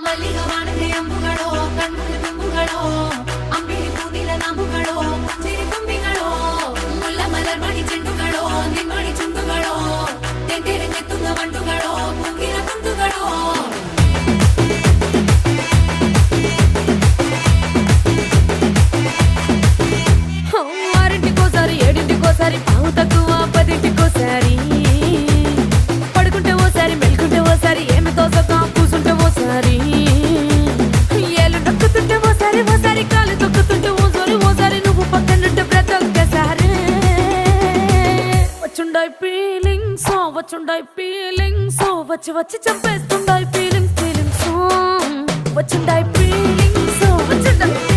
ಮಲ್ಲಿಗ ವಾಣದೆ ಅಂಬುಗಳೋ ಕಣ್ಣುಗಳ ತುಂಬುಗಳೋ ಅಂಬಿಳಿ ಕೂದಿಲ ನಾಮುಗಳೋ ಚಿರಿ ತುಂಬಿಗಳೋ ಮುಲ್ಲ ಮಲರ್ಮಣಿ ಚೆಂಡುಗಳೋ ನಿಮ್ಮಣಿ ಚುಂಡುಗಳೋ ತೆಂಗೆರೆ ನೆತ್ತುಂಗ ಮಂಡುಗಳೋ ಕುಂಗಿರ ಕುಂದುಗಳೋ ఆరింటికోసారి ఏడింటికోసారి పావు తక్కువ పదింటికోసారి పడుకుంటే ఓసారి మెలుకుంటే ఓసారి ఏమి తోసక కూసుంటే ఓసారి ఏళ్ళు నొక్కుతుంటే ఓసారి ఓసారి కాలు తొక్కుతుంటే ఓసారి నువ్వు పక్కనుంటే ప్రతి ఒక్కసారి వచ్చుండాయి ఫీలింగ్స్ వచ్చి వచ్చి చంపేస్తుండాయి ఫీలింగ్స్ వచ్చుండాయి ఫీలింగ్స్ వచ్చుండాయి